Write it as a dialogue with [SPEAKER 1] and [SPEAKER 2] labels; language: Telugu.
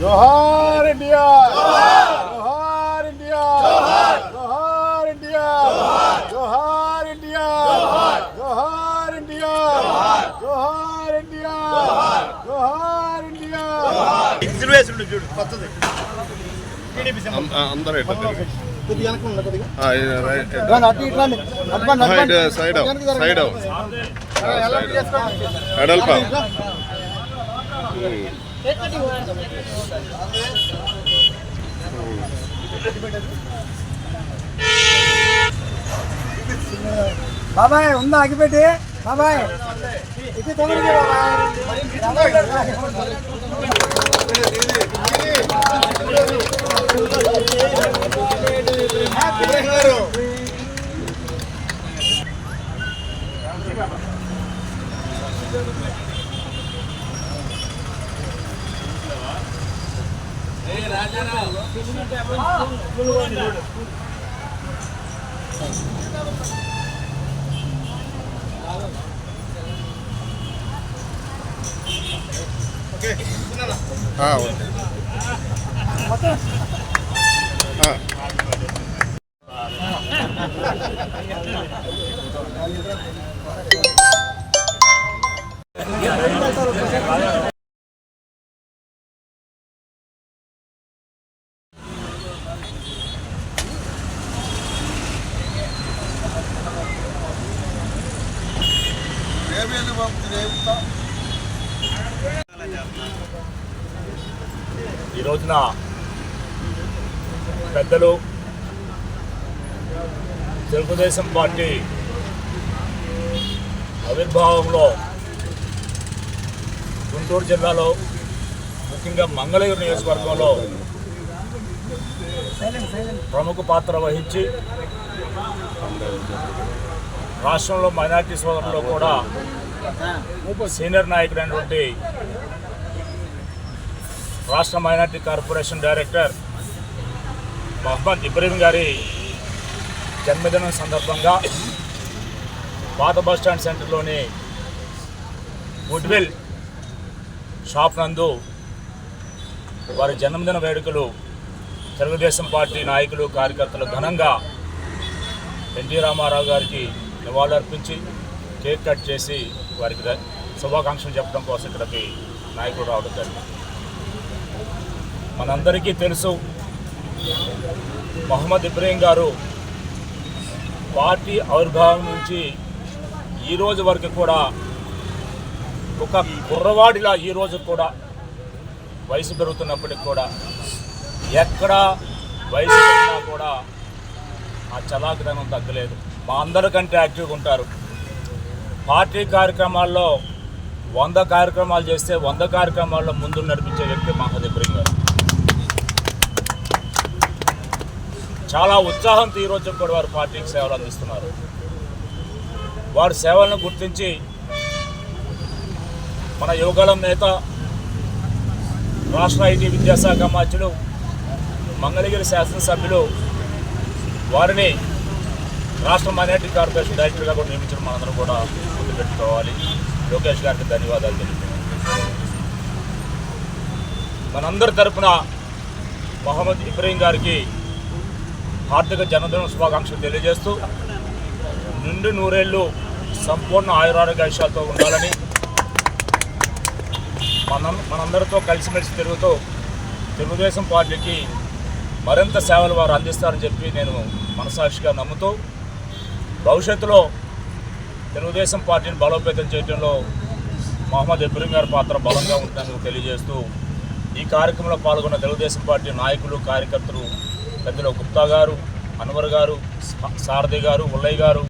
[SPEAKER 1] జోహార్ ఇండియా, జోహార్ ఇండియా, జోహార్ ఇండియా, జోహార్ ఇండియా, జోహార్ ఇండియా, జోహార్ ఇండియా, జోహార్ ఇండియా. చూడు కొత్తది అందరూ ఎడల్పా
[SPEAKER 2] బాబాయ్ ఉందా అగిపెట్టి బాబాయ్ ఇది తొందరగా
[SPEAKER 3] ఈ రోజున పెద్దలు తెలుగుదేశం పార్టీ ఆవిర్భావంలో గుంటూరు జిల్లాలో ముఖ్యంగా మంగళగిరి నియోజకవర్గంలో ప్రముఖ పాత్ర వహించి రాష్ట్రంలో మైనార్టీ సోదరుల్లో కూడా సీనియర్ నాయకుడైనటువంటి రాష్ట్ర minority corporation director Mohammed Ibrahim గారి జన్మదినం సందర్భంగా పాత బస్టాండ్ సెంటర్లోని గుడ్విల్ షాప్ నందు వారి జన్మదిన వేడుకలు తెలుగుదేశం పార్టీ నాయకులు కార్యకర్తలు ఘనంగా ఎన్టీ రామారావు గారికి నివాళులర్పించి కేక్ కట్ చేసి వారికి శుభాకాంక్షలు చెప్పడం కోసం ఇక్కడికి నాయకులు రావడం జరిగింది. మనందరికీ తెలుసు మహమ్మద్ ఇబ్రహీం గారు పార్టీ ఆవిర్భావం నుంచి ఈ రోజు వరకు కూడా ఒక కుర్రవాడిలా ఈ రోజు కూడా వయసు పెరుగుతున్నప్పటికి కూడా ఎక్కడ వయసు పెరిగినా కూడా ఆ చలాకిదనం తగ్గలేదు. మా అందరికంటే యాక్టివ్గా ఉంటారు. పార్టీ కార్యక్రమాల్లో 100 కార్యక్రమాలు చేస్తే 100 కార్యక్రమాల్లో ముందు నడిపించే వ్యక్తి మహమ్మద్ ఇబ్రహీం గారు. చాలా ఉత్సాహంతో ఈరోజు కూడా వారు పార్టీకి సేవలు అందిస్తున్నారు. వారి సేవలను గుర్తించి మన యువగళం నేత రాష్ట్ర ఐటీ విద్యాశాఖ మంత్రులు మంగళగిరి శాసనసభ్యులు వారిని రాష్ట్ర మైనార్టీ కార్పొరేషన్ డైరెక్టర్గా కూడా నియమించడం మనందరం కూడా గుర్తుపెట్టుకోవాలి. లోకేష్ గారికి ధన్యవాదాలు తెలుపుతున్నాను. మనందరి తరఫున మహమ్మద్ ఇబ్రహీం గారికి హార్దిక జన్మదిన శుభాకాంక్షలు తెలియజేస్తూ నిండు నూరేళ్లు సంపూర్ణ ఆయురారోగ్యాలతో ఉండాలని మనందరితో కలిసిమెలిసి తిరుగుతూ తెలుగుదేశం పార్టీకి మరింత సేవలు వారు అందిస్తారని చెప్పి నేను మనసాక్షిగా నమ్ముతూ భవిష్యత్తులో తెలుగుదేశం పార్టీని బలోపేతం చేయడంలో మహమ్మద్ ఇబ్రహీం గారి పాత్ర బలంగా ఉంటుందని తెలియజేస్తూ ఈ కార్యక్రమంలో పాల్గొన్న తెలుగుదేశం పార్టీ నాయకులు కార్యకర్తలు పెద్దలు గుప్తా గారు, అన్వర్ గారు, సారథి గారు, ఉల్లయ్య గారు,